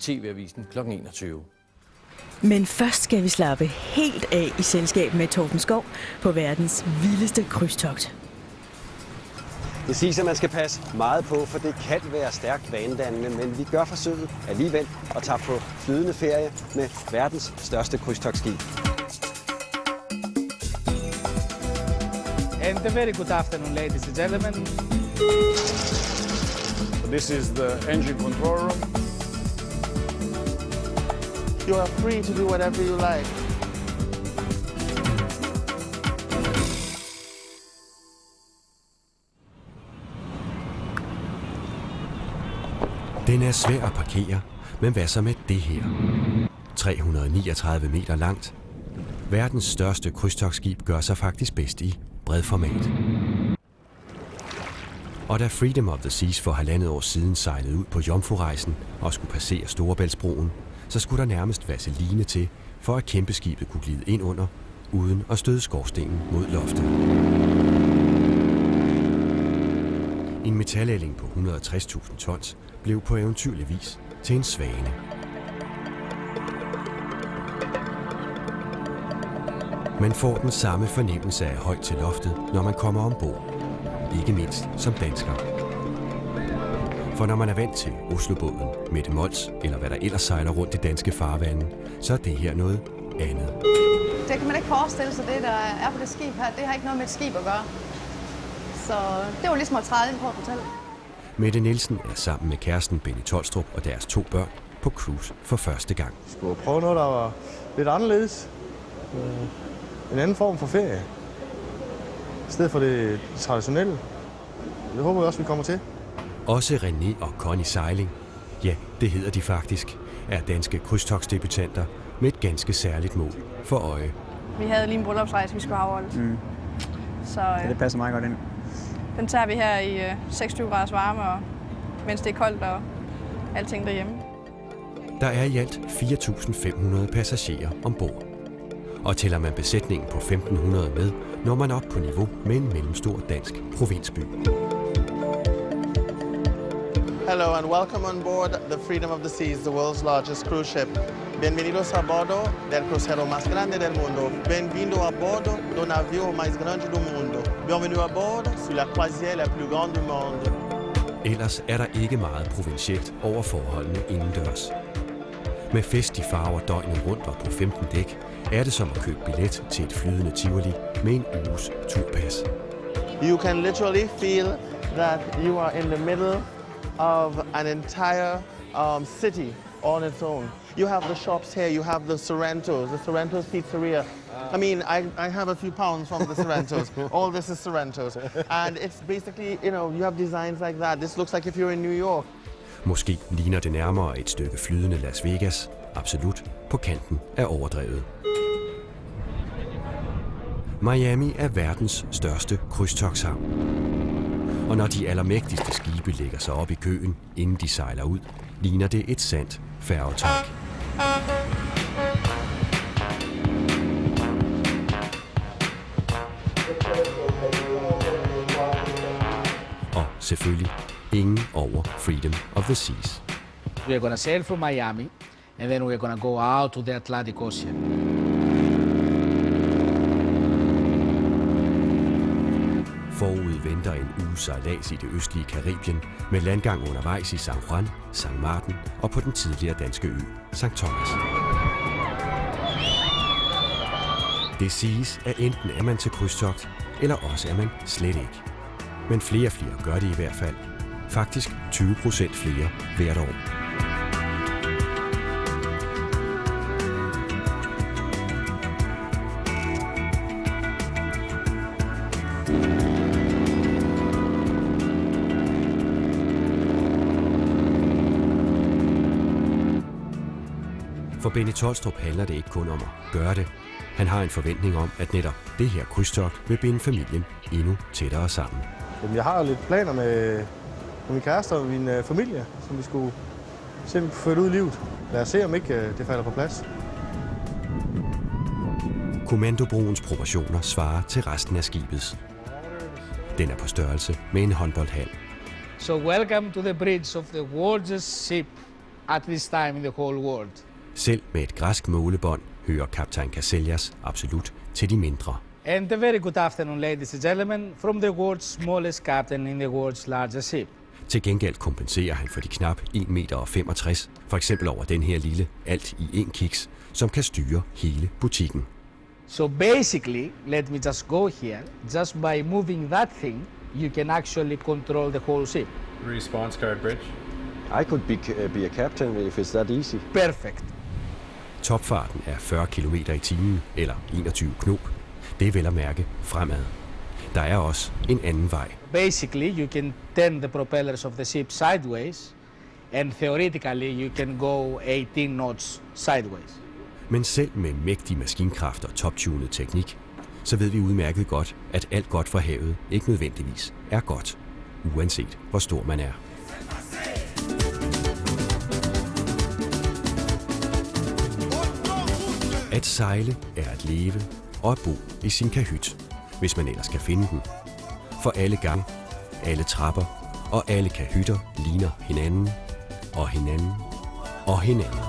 TV-avisen kl. 21. Men først skal vi slappe helt af i selskab med Torben Skov på verdens vildeste krydstogt. Det siges, at man skal passe meget på, for det kan være stærkt vanedannende, men vi gør forsøget alligevel og tager på flydende ferie med verdens største krydstogtskib. And a very good afternoon, ladies and gentlemen. This is the engine control room. You are free to do whatever you like. Den er svær at parkere, men hvad så med det her? 339 meter langt. Verdens største krydstogtskib gør sig faktisk bedst i bredformat. Og da Freedom of the Seas for 1,5 år siden sejlede ud på jomfrurejsen og skulle passere Storebæltsbroen, så skulle der nærmest vaseline til, for at kæmpeskibet kunne glide ind under, uden at støde skorstenen mod loftet. En metalælling på 160.000 tons blev på eventyrlig vis til en svane. Man får den samme fornemmelse af højt til loftet, når man kommer ombord. Ikke mindst som dansker. For når man er vant til Oslobåden, Mette Mols eller hvad der ellers sejler rundt i danske farvande, så er det her noget andet. Det kan man ikke forestille sig, det der er på det skib her. Det har ikke noget med et skib at gøre. Så det var ligesom at træde ind på et hotel. Mette Nielsen er sammen med kæresten Benny Tolstrup og deres 2 børn på cruise for første gang. Vi skulle prøve noget, der var lidt anderledes. En anden form for ferie. I stedet for det traditionelle. Det håber jeg også, vi kommer til. Også René og Connie Seiling, ja, det hedder de faktisk, er danske krydstogtsdebutanter med et ganske særligt mål for øje. Vi havde lige en bryllupsrejse, vi skulle afholde. Så det passer meget godt ind. Den tager vi her i 26 graders varme, og mens det er koldt og alting derhjemme. Der er i alt 4.500 passagerer ombord. Og tæller man besætningen på 1.500 med, når man op på niveau med en mellemstor dansk provinsby. Hello and welcome on board the Freedom of the Seas, the world's largest cruise ship. Bienvenidos a bordo del crucero más grande del mundo. Bienvenido a bordo do navio mais grande do mundo. Bienvenue à bord sur la croisière la plus grande du monde. Ellers er der ikke meget provincielt over forholdene indendørs. Med fest i farver døgnet rundt og på 15 dæk, er det som at købe billet til et flydende Tivoli med en uges turpas. You can literally feel that you are in the middle of an entire city on its own. You have the shops here, you have the Sorrento's Pizzeria. I mean, I have a few pounds from the Sorrento's. All this is Sorrento's. And it's basically, you have designs like that. This looks like if you're in New York. Måske ligner det nærmere et stykke flydende Las Vegas, absolut på kanten af overdrevet. Miami er verdens største krydstogtshavn. Og når de allermægtigste skibe lægger sig op i køen, inden de sejler ud, ligner det et sandt færgetræk. Og selvfølgelig ingen over Freedom of the Seas. We are going to sail from Miami, and then we are going to go out to the Atlantic Ocean. Forud venter en uge sejlads i det østlige Karibien med landgang undervejs i San Juan, San Martin og på den tidligere danske ø, St. Thomas. Det siges, at enten er man til krydstogt, eller også er man slet ikke. Men flere og flere gør det i hvert fald. Faktisk 20% flere hvert år. For Benny Tolstrup handler det ikke kun om at gøre det. Han har en forventning om, at netop det her krydstogt vil binde familien endnu tættere sammen. Jeg har lidt planer med min kæreste og min familie, som vi skulle simpelthen føre ud i livet. Lad os se, om ikke det falder på plads. Kommandobroens proportioner svarer til resten af skibets. Den er på størrelse med en håndboldhal. So welcome to the bridge of the world's ship, at this time in the whole world. Selv med et græsk målebånd hører kaptajn Kasellas absolut til de mindre. And a very good afternoon, ladies and gentlemen, from the world's smallest captain in the world's largest ship. Til gengæld kompenserer han for de knap 1,65 meter, for eksempel over den her lille alt i en kiks, som kan styre hele butikken. So basically, let me just go here. Just by moving that thing, you can actually control the whole ship. Response card bridge. I could be a captain if it's that easy. Perfect. Topfarten er 40 km i timen, eller 21 knop. Det er vel at mærke fremad. Der er også en anden vej. Basically, you can turn the propellers of the ship sideways, and theoretically, you can go 18 knots sideways. Men selv med mægtig maskinkraft og toptunet teknik, så ved vi udmærket godt, at alt godt fra havet ikke nødvendigvis er godt, uanset hvor stor man er. At sejle er at leve og at bo i sin kahyt, hvis man ellers kan finde den. For alle gange, alle trapper og alle kahytter ligner hinanden og hinanden og hinanden.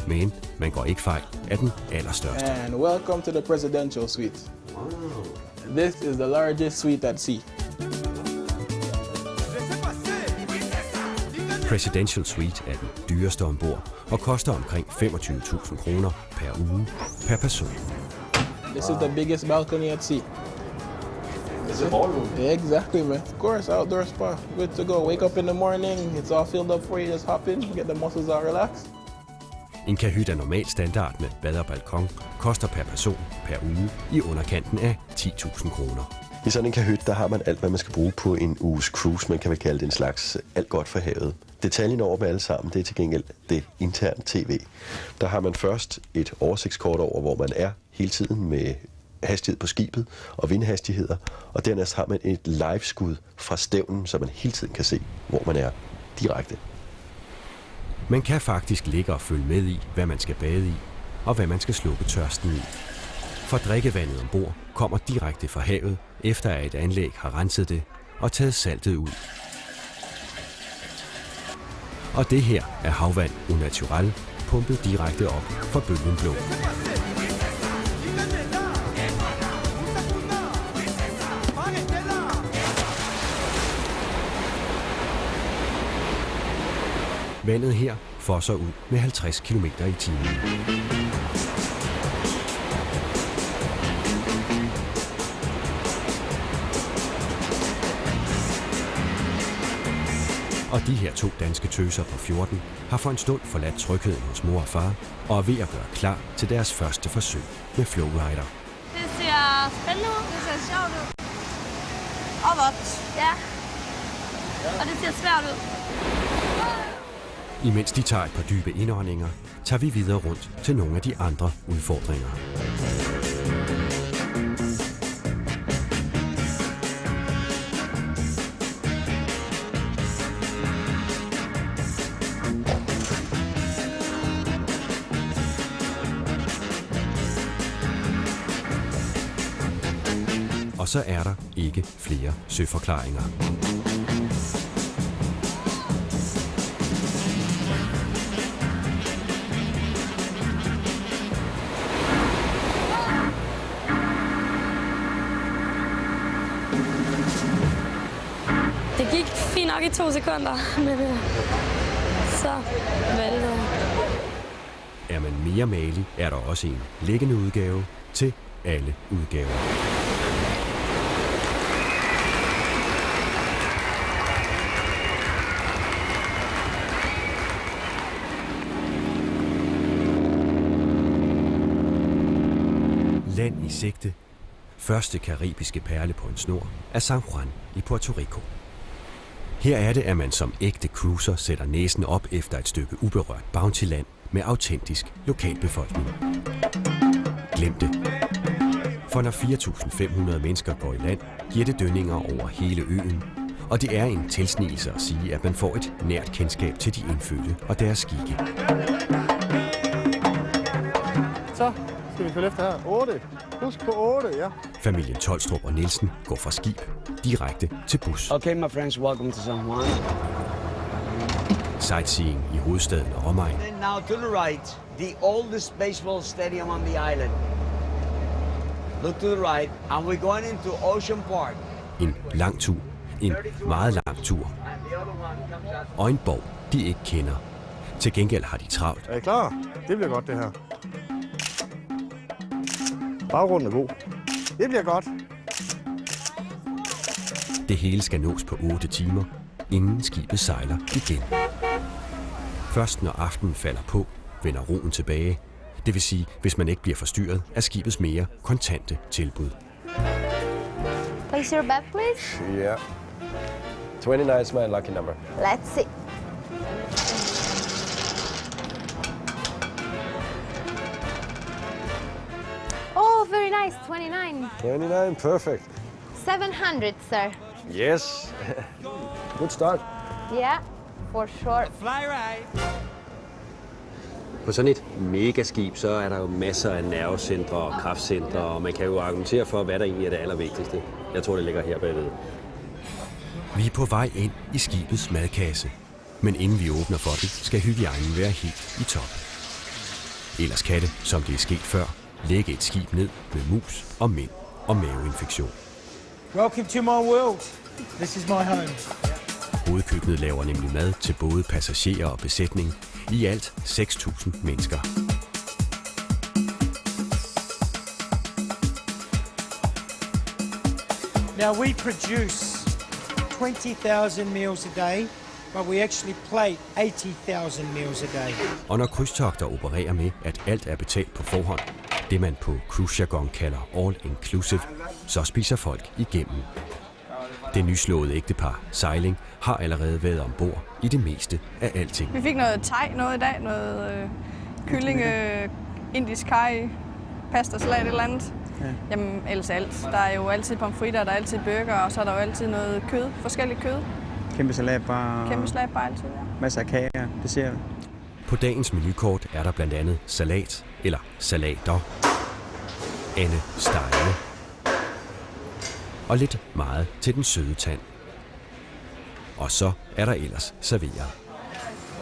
Men man går ikke fejl af den allerstørste. And welcome to the presidential suite. This is the largest suite at sea. Presidential Suite er den dyreste ombord og koster omkring 25.000 kroner per uge per person. This is the biggest balcony at sea. It's a ballroom. Yeah, exactly, man. Of course, outdoor spa. Good to go. Wake up in the morning, it's all filled up for you. Just hop in, get the muscles all relaxed. En kahyt af normal standard med bad og balkon koster per person per uge i underkanten af 10.000 kroner. I sådan en kahyt, der har man alt, hvad man skal bruge på en uges cruise. Man kan vel kalde det en slags alt godt for havet. Detaljen over med alle sammen, det er til gengæld det interne tv. Der har man først et oversigtskort over, hvor man er hele tiden med hastighed på skibet og vindhastigheder. Og dernæst har man et liveskud fra stævnen, så man hele tiden kan se, hvor man er direkte. Man kan faktisk ligge og følge med i, hvad man skal bade i, og hvad man skal slukke tørsten i. For drikkevandet ombord kommer direkte fra havet, efter at et anlæg har renset det og taget saltet ud. Og det her er havvand au naturel, pumpet direkte op fra bølgen blå. Vandet her fosser ud med 50 km i timen. Og de her to danske tøser på 14 har for en stund forladt trygheden hos mor og far og er ved at gøre klar til deres første forsøg med Flowrider. Det ser spændende ud. Det ser sjovt ud. Og vådt. Ja. Og det ser svært ud. Imens de tager et par dybe indåndinger, tager vi videre rundt til nogle af de andre udfordringer. Og så er der ikke flere søforklaringer. Det gik fint nok i 2 sekunder, men så væltede jeg. Er man mere malig, er der også en liggende udgave til alle udgaver. Land i sigte. Første karibiske perle på en snor er San Juan i Puerto Rico. Her er det, at man som ægte cruiser sætter næsen op efter et stykke uberørt bountyland med autentisk lokalbefolkning. Glem det. For når 4.500 mennesker går i land, giver det dønninger over hele øen, og det er en tilsnigelse at sige, at man får et nært kendskab til de indfødte og deres skikke. Så skal vi følge efter her. 8. Husk på 8, ja. Familien Tolstrup og Nielsen går fra skib direkte til bus. Okay, my friends, welcome to San Juan. Sightseeing i hovedstaden og omegn. And now to the right, the oldest baseball stadium on the island. Look to the right, and we're going into Ocean Park. En lang tur. En meget lang tur. Og en borg, de ikke kender. Til gengæld har de travlt. Er I klar? Det bliver godt, det her. Baggrunden er god. Det bliver godt. Det hele skal nås på 8 timer, inden skibet sejler igen. Først når aftenen falder på, vender roen tilbage. Det vil sige, hvis man ikke bliver forstyrret af skibets mere kontante tilbud. Place your bet, please. Yeah. 29 is my lucky number. Let's see. Oh, very nice. 29. 29, perfect. 700, sir. Yes. Good start. Yeah, for sure. På sådan et megaskib, så er der jo masser af nervecentre og kraftcentre, og man kan jo argumentere for, hvad der egentlig er det allervigtigste. Jeg tror, det ligger her bagved. Vi er på vej ind i skibets madkasse. Men inden vi åbner for den, skal hygiejnen være helt i top. Ellers kan det, som det er sket før, lægge et skib ned med mus og mænd og maveinfektion. Welcome to my world. This is my home. Hovedkøkkenet laver nemlig mad til både passagerer og besætning. I alt 6.000 mennesker. Now we produce 20,000 meals a day, but we actually plate 80,000 meals a day. Og når krydstogter opererer med, at alt er betalt på forhånd, det man på cruise-jargon kalder all-inclusive, så spiser folk igennem. Det nyslåede ægtepar Seiling har allerede været ombord i det meste af alting. Vi fik noget thai, noget i dag, noget kylling, indisk curry, pasta, salat, et eller andet. Ja. Jamen, ellers alt. Der er jo altid pomfritter, der er altid burger, og så er der jo altid noget kød, forskelligt kød. Kæmpe salatbar. Kæmpe salatbar altid, ja. Masser af kager, dessert. På dagens menukort er der blandt andet salat, eller salater, ande stege og lidt meget til den søde tand. Og så er der ellers serveret.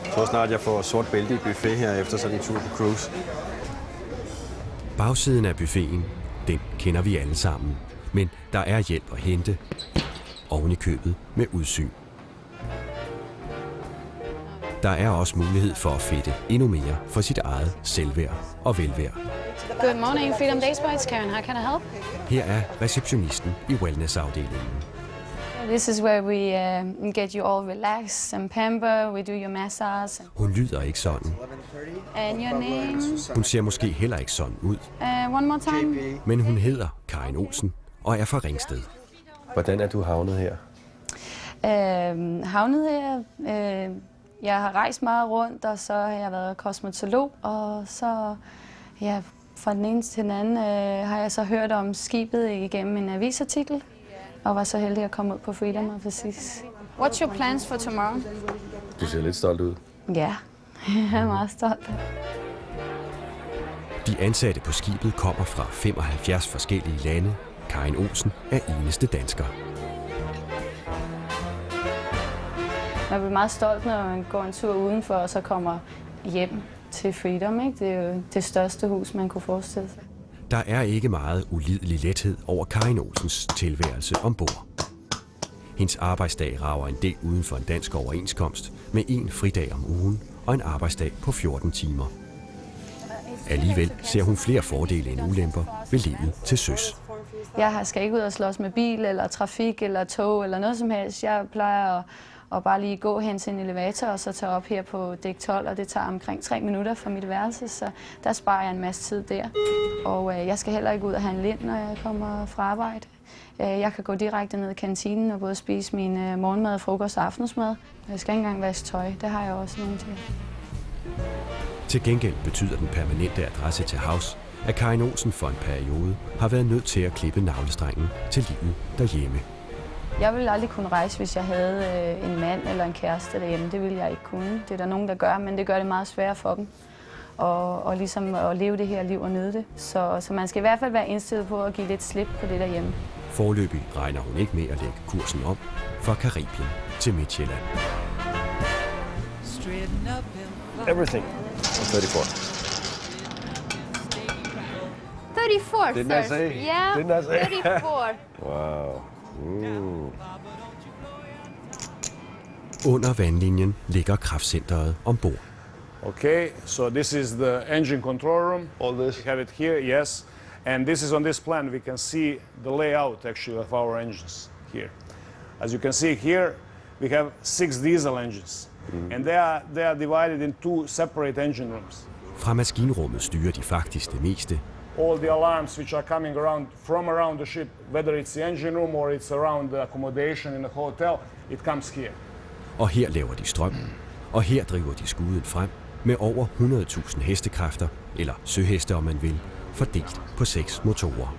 Jeg tror snart, jeg får sort bælte i buffet her efter sådan en tur på cruise. Bagsiden af buffeten, den kender vi alle sammen. Men der er hjælp at hente oven i købet med udsyn. Der er også mulighed for at fedte endnu mere for sit eget selvværd og velvære. Good morning, Freedom Days Boys. Karen, how can I help? Her er receptionisten i wellnessafdelingen. This is where we get you all relaxed and pamper. We do your massage. Hun lyder ikke sådan. And your name? Hun ser måske heller ikke sådan ud. One more time. Men hun hedder Karin Olsen og er fra Ringsted. Hvordan er du havnet her? Havnet her? Jeg har rejst meget rundt, og så har jeg været kosmetolog, og så fra den ene til den anden har jeg så hørt om skibet igennem en avisartikel, og var så heldig at komme ud på Freedom of the Seas. What's your plans for tomorrow? Du ser lidt stolt ud. Ja, jeg er meget stolt. De ansatte på skibet kommer fra 75 forskellige lande. Karin Olsen er eneste dansker. Man bliver meget stolt, når man går en tur udenfor, og så kommer hjem til Freedom. Ikke? Det er jo det største hus, man kunne forestille sig. Der er ikke meget ulidelig lethed over Karin Olsens tilværelse ombord. Hendes arbejdsdag rager en del uden for en dansk overenskomst med en fridag om ugen og en arbejdsdag på 14 timer. Alligevel ser hun flere fordele end ulemper ved livet til søs. Jeg skal ikke ud og slås med bil eller trafik eller tog eller noget som helst. Jeg plejer at bare lige gå hen til en elevator og så tage op her på dæk 12, og det tager omkring 3 minutter fra mit værelse, så der sparer jeg en masse tid der. Og jeg skal heller ikke ud og handle ind, når jeg kommer fra arbejde. Jeg kan gå direkte ned i kantinen og både spise min morgenmad, frokost og aftensmad. Jeg skal ikke engang vaske tøj, det har jeg også nogen til. Til gengæld betyder den permanente adresse til havs, at Karin Olsen for en periode har været nødt til at klippe navlestrengen til livet derhjemme. Jeg ville aldrig kunne rejse, hvis jeg havde en mand eller en kæreste derhjemme. Det ville jeg ikke kunne. Det er der nogen, der gør, men det gør det meget sværere for dem. og ligesom at leve det her liv og nyde det. Så man skal i hvert fald være indstillet på at give lidt slip på det derhjemme. Foreløbig regner hun ikke med at lægge kursen om fra Karibien til Midtjylland. Everything. 34. 34, Didn't I sir. say? Yeah, Didn't I say? 34. Wow. Under vandlinjen ligger kraftcenteret ombord. Okay, so this is the engine control room. All this? We have it here, yes. And this is on this plan. We can see the layout actually of our engines here. As you can see here, we have 6 diesel engines. And they are divided in 2 separate engine rooms. Fra maskinrummet styrer de faktisk det meste. All the alarms which are coming from around the ship, whether it's the engine room or it's around the accommodation in the hotel, it comes here. Og her laver de strøm. Og her driver de skuden frem med over 100.000 hestekræfter, eller søheste om man vil, fordelt på 6 motorer.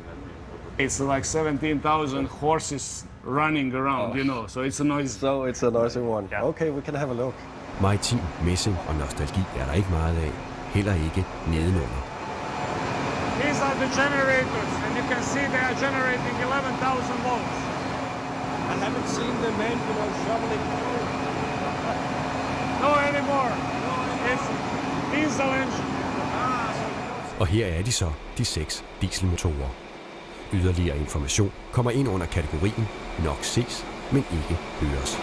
It's like 17,000 horses running around, you know, so it's a noisy. So it's a noisy one. Yeah. Okay, we can have a look. Maritim messing og nostalgi er der ikke meget af, heller ikke nedenunder. These are the generators, and you can see they are generating 11,000 volts. I haven't seen the men, shoveling through. No anymore. It's diesel engine. Og her er de så, de 6 dieselmotorer. Yderligere information kommer ind under kategorien nok ses, men ikke høres.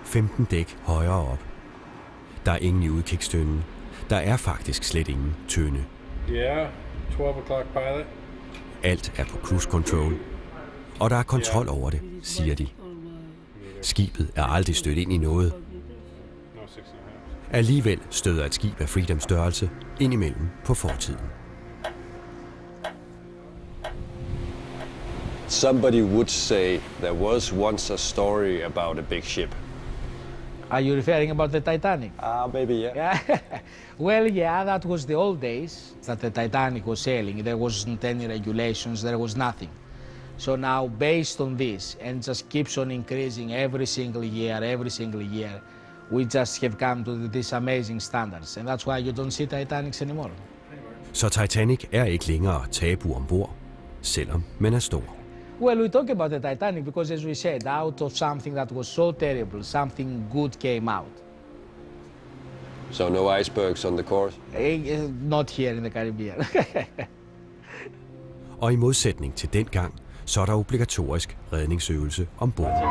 ...15 dæk højere op. Der er ingen i udkigstønden. Der er faktisk slet ingen tønde. Yeah, 12 o'clock pilot. Alt er på cruise control. Og der er kontrol over det, siger de. Skibet er aldrig stødt ind i noget. Alligevel støder et skib af Freedoms størrelse indimellem på fortiden. Somebody would say there was once a story about a big ship. Are you referring about the Titanic? Maybe, yeah. Well, yeah, that was the old days that the Titanic was sailing. There wasn't any regulations, there was nothing. So now, based on this, and just keeps on increasing every single year, we just have come to these amazing standards, and that's why you don't see Titanics anymore. Så Titanic er ikke længere tabu ombord, selvom man er stor. Well, we talk about the Titanic because, as we said, out of something that was so terrible, something good came out. So no icebergs on the course? Not here in the Caribbean. Og i modsætning til dengang, så er der obligatorisk redningsøvelse ombord.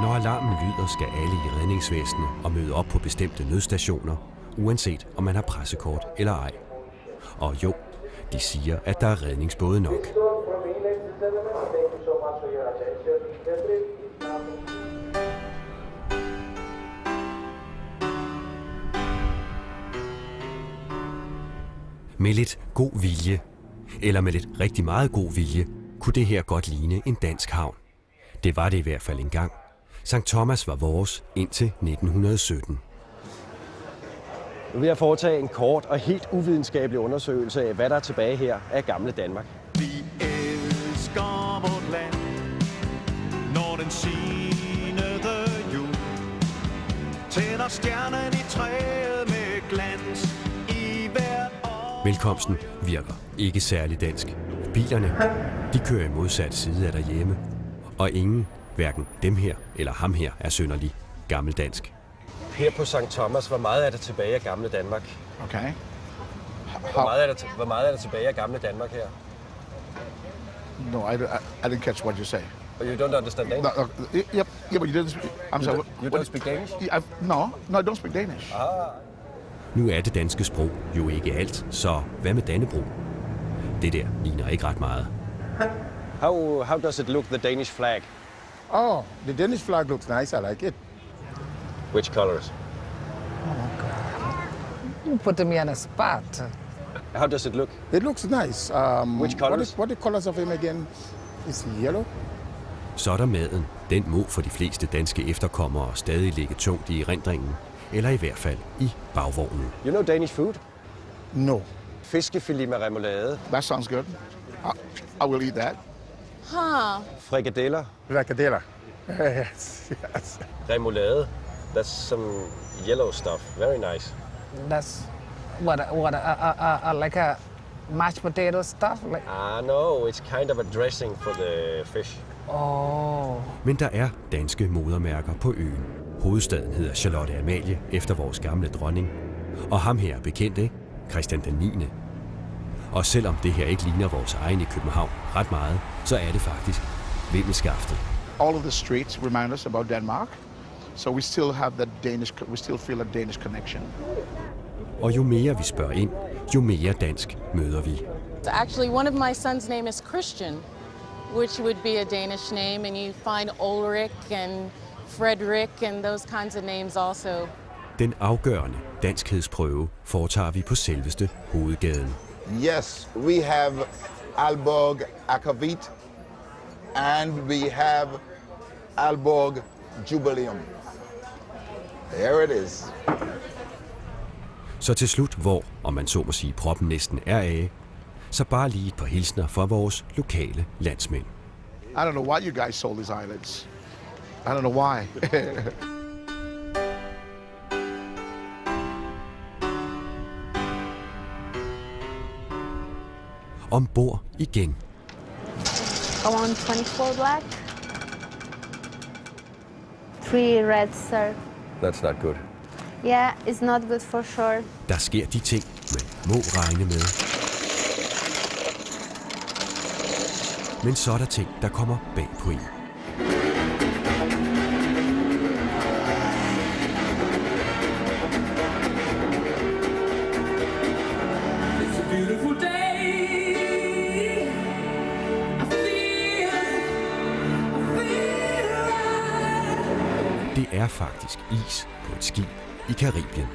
Når alarmen lyder, skal alle i redningsvæsenet og møde op på bestemte nødstationer, uanset om man har pressekort eller ej. Og jo, de siger, at der er redningsbåde nok. Med lidt god vilje, eller med lidt rigtig meget god vilje, kunne det her godt ligne en dansk havn. Det var det i hvert fald engang. St. Thomas var vores indtil 1917. Nu vil jeg foretage en kort og helt uvidenskabelig undersøgelse af, hvad der er tilbage her af gamle Danmark. Vi elsker vort land, når den sinede jul tænder stjernen i træet med glans i hvert år. Velkomsten virker ikke særlig dansk. Bilerne, de kører i modsat side af derhjemme. Og ingen, hverken dem her eller ham her, er synderlig gammeldansk. Her på St. Thomas, hvor meget er der tilbage af gamle Danmark? Okay. Hvor meget er der tilbage af gamle Danmark her? No, I didn't catch what you say. Oh, you don't understand Danish? No, yep, but you didn't speak. I'm sorry. You don't speak Danish? No, I don't speak Danish. Nu er det danske sprog jo ikke alt, så hvad med Dannebrog? Det der ligner ikke ret meget. How does it look, the Danish flag? Oh, the Danish flag looks nice. I like it. Which colors? You put me on a spot. How does it look? It looks nice. Which colors? What the colors of him again? Is yellow? Så er der maden. Den må for de fleste danske efterkommere stadig ligge tungt i erindringen, eller i hvert fald i bagvognen. You know Danish food? No. Fiskefilet med remoulade. That sounds good. I will eat that. Huh. Frikadeller. Frikadeller. Yes, yes. Remoulade. That's some yellow stuff. Very nice. That's what like a mashed potato stuff? Like... No, it's kind of a dressing for the fish. Oh. Men der er danske modermærker på øen. Hovedstaden hedder Charlotte Amalie efter vores gamle dronning. Og ham her er bekendt, ikke? Christian den 9. Og selvom det her ikke ligner vores egen i København ret meget, så er det faktisk vimmelskaftet. All of the streets remind us about Denmark, so we still have that we still feel a Danish connection. Og jo mere vi spørger ind, jo mere dansk møder vi. Actually, one of my son's name is Christian, which would be a Danish name, and you find Ulrich and Frederick and those kinds of names also. Den afgørende danskhedsprøve foretager vi på selveste hovedgaden. Yes, we have Aalborg Akavit, and we have Aalborg Jubileum. There it is. Så til slut, hvor, om man så må sige, proppen næsten er af, så bare lige et par hilsner fra vores lokale landsmænd. I don't know why you guys sold these islands. I don't know why. Ombord igen. I want 24 black. 3 red, sir. That's not good. Yeah, it's not good for sure. Der sker de ting, man må regne med. Men så er der ting, der kommer bag på en. Det er faktisk is på et skib i Karibien.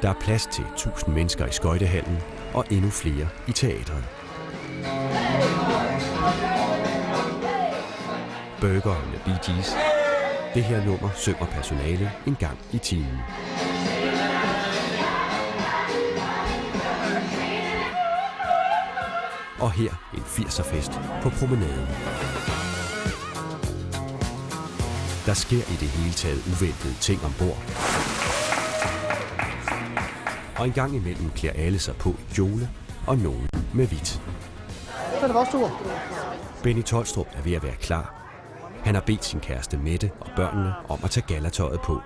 Der er plads til 1000 mennesker i skøjtehallen og endnu flere i teatret. Burgeren med Bee Gees. Det her nummer synger personale en gang i timen. Og her en 80'er-fest på promenaden. Der sker i det hele taget uventede ting ombord. Og en gang imellem klæder alle sig på i kjole og nogen med hvidt. Så er det vores tur. Benny Tolstrup er ved at være klar. Han har bedt sin kæreste Mette og børnene om at tage gallertøjet på.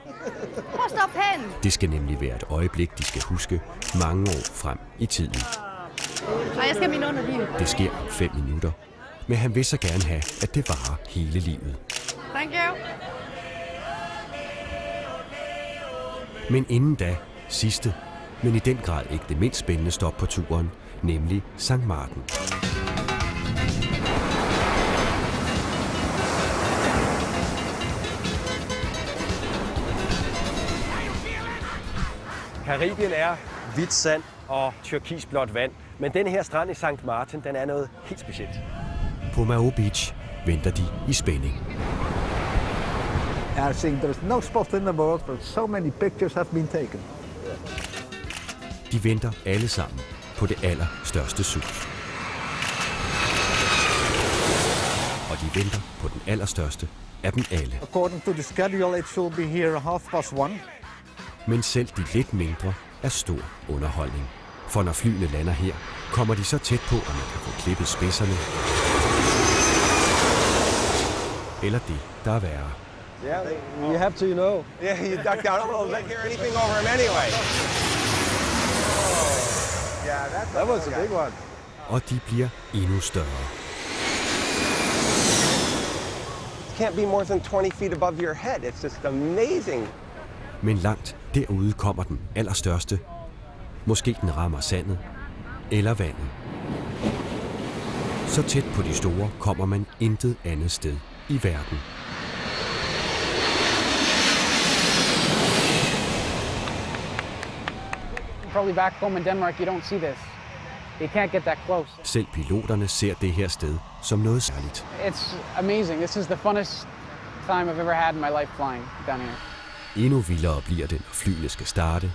Hvor står pennen? Det skal nemlig være et øjeblik, de skal huske mange år frem i tiden. Og jeg skal min underbil. Det sker om 5 minutter, men han vil så gerne have, at det varer hele livet. Thank you. Men inden da, sidste, men i den grad ikke det mindst spændende stop på turen, nemlig Sankt Martin. Karibien er hvidt sand og turkisblåt vand, men den her strand i Sankt Martin, den er noget helt specielt. På Mao Beach venter de i spænding. I think there's no spot in the world where so many pictures have been taken. De venter alle sammen på det allerstørste sus. Og de venter på den allerstørste af dem alle. According to the schedule, it should be here 1:30. Men selv de lidt mindre er stor underholdning. For når flyene lander her, kommer de så tæt på, at man kan få klippet spidserne. Eller det, der er værre. Yeah, you have to, you know. Yeah, you ducked out a little bit. You're anything over him anyway. Yeah, that was a big one. Og de bliver endnu større. It can't be more than 20 feet above your head. It's just amazing. Men langt derude kommer den allerstørste. Måske den rammer sandet eller vandet. Så tæt på de store kommer man intet andet sted i verden. Probably back home in Denmark, you don't see this. You can't get that close. Selv piloterne ser det her sted som noget særligt. It's amazing. This is the funnest time I've ever had in my life flying down here. Endnu vildere bliver det, når flyene skal starte.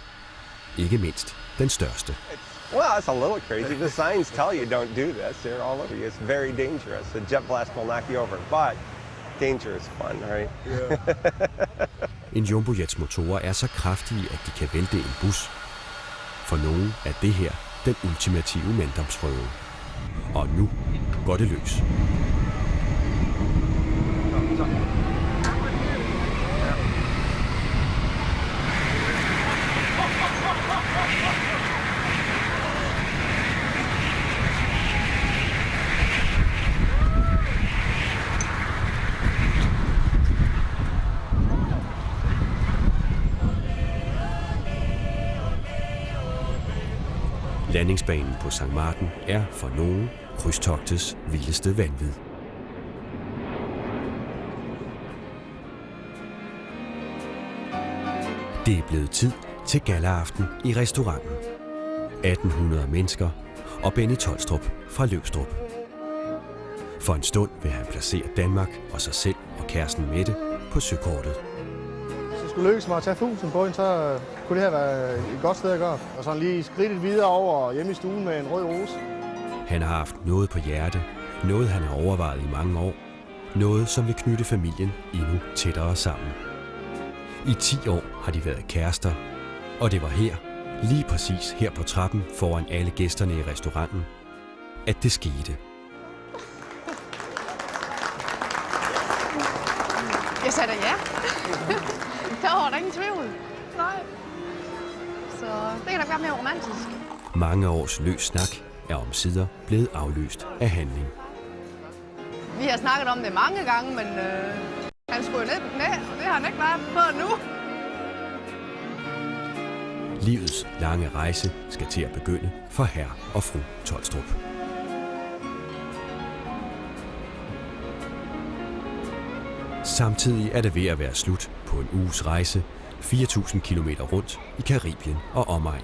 ikke mindst den største. Well, it's a little crazy. The signs tell you don't do this. They're all over you. It's very dangerous. A jet blast will knock you over, but danger is fun, right? En Jumbojets motorer er så kraftige, at de kan vælte en bus. For nogen er det her den ultimative manddomsprøve. Og nu går det løs. Landingsbanen på St. Martin er for nogen krydstogtets vildeste vanvid. Det er blevet tid til gallaaften i restauranten. 1800 mennesker og Benny Tolstrup fra Løvstrup. For en stund vil han placere Danmark og sig selv og kæresten Mette på søkortet. Hvis det skulle lykkes mig at tage fusen på hende, så kunne det her være et godt sted at gøre. Og så lige skridtet videre over hjemme i stuen med en rød rose. Han har haft noget på hjerte, noget han har overvejet i mange år, noget som vil knytte familien endnu tættere sammen. I 10 år har de været kærester, og det var her, lige præcis her på trappen foran alle gæsterne i restauranten, at det skete. Jeg sagde da ja. Der var der ingen tvivl. Nej. Så det kan da være mere romantisk. Mange års løs snak er omsider blevet afløst af handling. Vi har snakket om det mange gange, men han skulle jo ned på knæ, og det har han ikke været på nu. Livets lange rejse skal til at begynde for herr og fru Tolstrup. Samtidig er det ved at være slut på en uges rejse, 4.000 kilometer rundt i Karibien og omegn.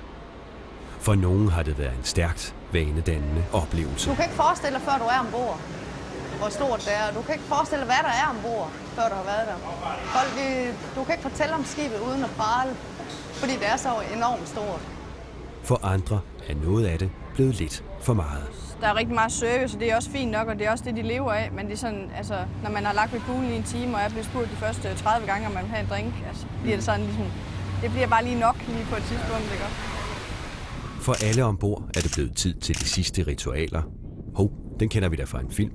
For nogen har det været en stærkt vanedannende oplevelse. Du kan ikke forestille dig, før du er ombord, hvor stort det er. Du kan ikke forestille dig, hvad der er ombord, før du har været der. Du kan ikke fortælle om skibet uden at prale, fordi det er så enormt stort. For andre er noget af det blevet lidt for meget. Der er rigtig meget service, og det er også fint nok, og det er også det, de lever af. Men det er sådan, altså, når man har lagt ved poolen i en time, og jeg bliver spurgt de første 30 gange, om man vil have en drink, altså, bliver det sådan ligesom, det bliver bare lige nok lige på et tidspunkt, ikke? For alle ombord er det blevet tid til de sidste ritualer. Den kender vi da fra en film.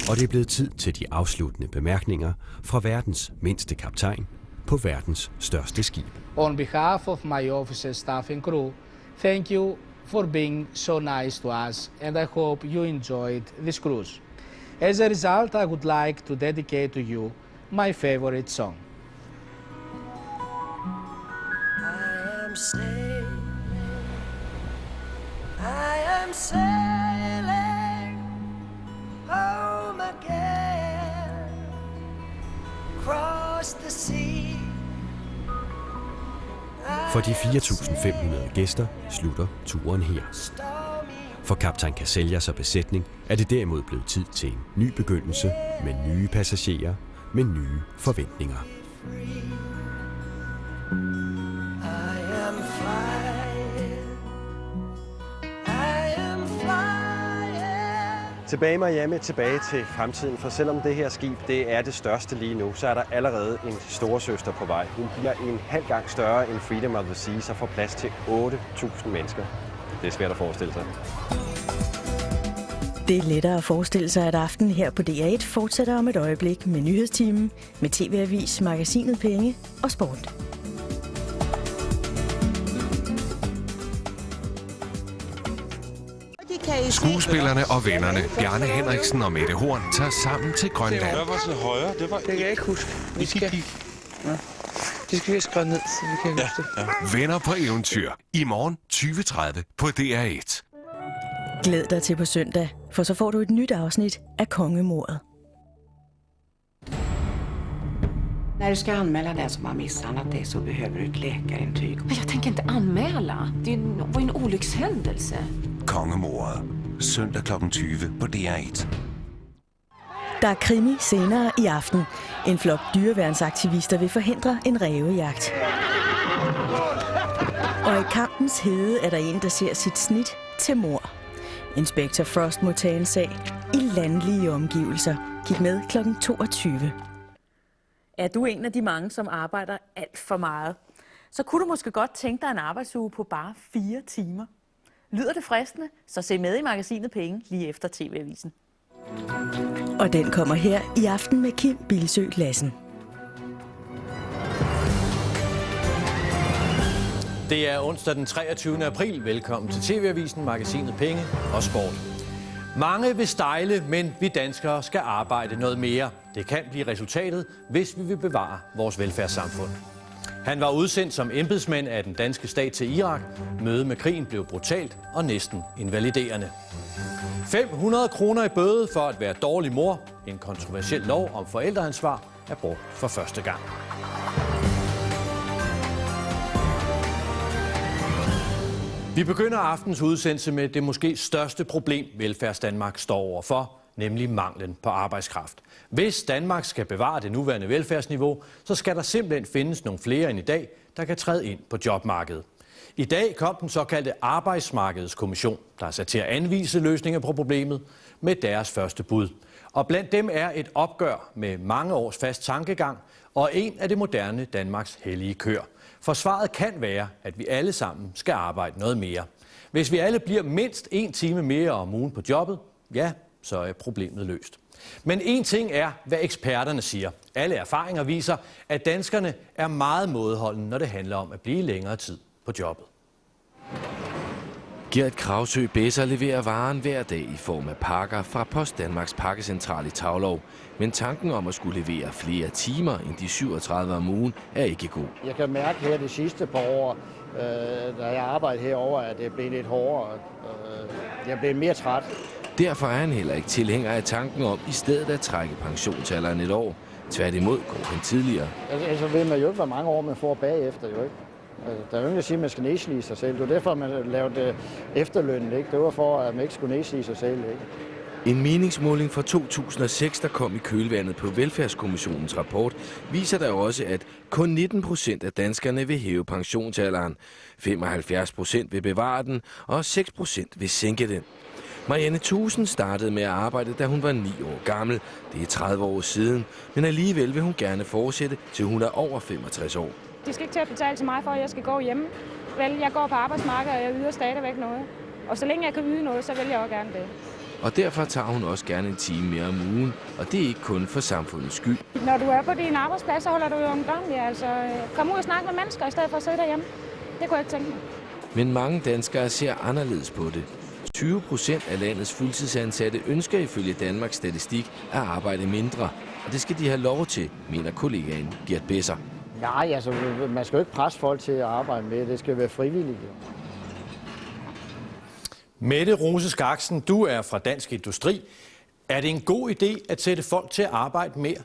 Og det er blevet tid til de afsluttende bemærkninger fra verdens mindste kaptajn på verdens største skib. On behalf of my officers, staff and crew, thank you for being so nice to us, and I hope you enjoyed this cruise. As a result, I would like to dedicate to you my favorite song. I am sailing, I am sailing home again, across the sea. For de 4.500 gæster slutter turen her. For kaptajn Kaseljas og besætning er det derimod blevet tid til en ny begyndelse med nye passagerer med nye forventninger. Tilbage i Miami, tilbage til fremtiden, for selvom det her skib det er det største lige nu, så er der allerede en storesøster på vej. Hun bliver en halv gang større end Freedom of the Seas og får plads til 8.000 mennesker. Det er svært at forestille sig. Det er lettere at forestille sig, at aften her på DR1 fortsætter om et øjeblik med nyhedstimen, med TV-avis, magasinet Penge og sport. Skuespillerne og vennerne Bjarne Henriksen og Mette Horn tager sammen til Grønland. Det var til højre. Det kan jeg ikke huske. Vi skal... Ja. Det skal vi skrive ned, så vi kan huske det. Venner på eventyr. I morgen 20:30 på DR1. Glæd dig til på søndag, for så får du et nyt afsnit af Kongemordet. När du ska anmäla den som har misshandlat dig så behöver du ett läkarintyg. Men jag tänker inte anmäla. Det var en olyckshändelse. Kongemordet. Søndag kl. 20 på DR1. Der er krimi senere i aften. En flok dyreværnsaktivister vil forhindre en rævejagt. Og i kampens hede er der en, der ser sit snit til mord. Inspektor Frost må tage en sag i landlige omgivelser. Kig med kl. 22. Er du en af de mange, som arbejder alt for meget? Så kunne du måske godt tænke dig en arbejdsuge på bare 4 timer. Lyder det fristende? Så se med i magasinet Penge lige efter TV-avisen. Og den kommer her i aften med Kim Bilsøe Lassen. Det er onsdag den 23. april. Velkommen til TV-avisen, magasinet Penge og Sport. Mange vil stejle, men vi danskere skal arbejde noget mere. Det kan blive resultatet, hvis vi vil bevare vores velfærdssamfund. Han var udsendt som embedsmand af den danske stat til Irak. Mødet med krigen blev brutalt og næsten invaliderende. 500 kroner i bøde for at være dårlig mor. En kontroversiel lov om forældreansvar er brugt for første gang. Vi begynder aftens udsendelse med det måske største problem, Velfærdsdanmark står overfor, nemlig manglen på arbejdskraft. Hvis Danmark skal bevare det nuværende velfærdsniveau, så skal der simpelthen findes nogle flere end i dag, der kan træde ind på jobmarkedet. I dag kom den såkaldte Arbejdsmarkedskommission, der er sat til at anvise løsninger på problemet med deres første bud. Og blandt dem er et opgør med mange års fast tankegang og en af det moderne Danmarks hellige køer. For svaret kan være, at vi alle sammen skal arbejde noget mere. Hvis vi alle bliver mindst 1 time mere om ugen på jobbet, ja, så er problemet løst. Men en ting er, hvad eksperterne siger. Alle erfaringer viser, at danskerne er meget mådeholdende, når det handler om at blive længere tid på jobbet. Gert Kragsøe Besser leverer varen hver dag i form af pakker fra Post Danmarks pakkecentral i Taulov. Men tanken om at skulle levere flere timer end de 37 om ugen er ikke god. Jeg kan mærke her de sidste par år, da jeg arbejder herovre, at det er blevet lidt hårdere. Jeg er blevet mere træt. Derfor er han heller ikke tilhænger af tanken om i stedet at trække pensionsalderen et år. Tværtimod går han tidligere. Altså ved man jo ikke, hvor mange år man får bagefter, jo ikke. Der er jo ingen, der siger, at man skal nedslide sig selv. Det var derfor, man lavede efterlønnen, ikke? Det var for, at man ikke skulle nedslide sig selv, ikke? En meningsmåling fra 2006, der kom i kølvandet på Velfærdskommissionens rapport, viser der også, at kun 19% af danskerne vil hæve pensionsalderen, 75% vil bevare den, og 6% vil sænke den. Marianne Thusen startede med at arbejde, da hun var 9 år gammel. Det er 30 år siden, men alligevel vil hun gerne fortsætte, til hun er over 65 år. De skal ikke til at betale til mig for, at jeg skal gå hjemme. Vel, jeg går på arbejdsmarkedet, og jeg yder stadigvæk noget. Og så længe jeg kan yde noget, så vil jeg også gerne det. Og derfor tager hun også gerne en time mere om ugen, og det er ikke kun for samfundets skyld. Når du er på din arbejdsplads, så holder du jo ungdomlig. Altså, kom ud og snak med mennesker, i stedet for at sidde derhjemme. Det kunne jeg ikke tænke mig. Men mange danskere ser anderledes på det. 20% af landets fuldtidsansatte ønsker ifølge Danmarks Statistik at arbejde mindre, og det skal de have lov til, mener kollegaen Gert Besser. Nej, altså man skal jo ikke presse folk til at arbejde med. Det skal være frivilligt. Mette Rose Skaksen, du er fra Dansk Industri. Er det en god idé at sætte folk til at arbejde mere?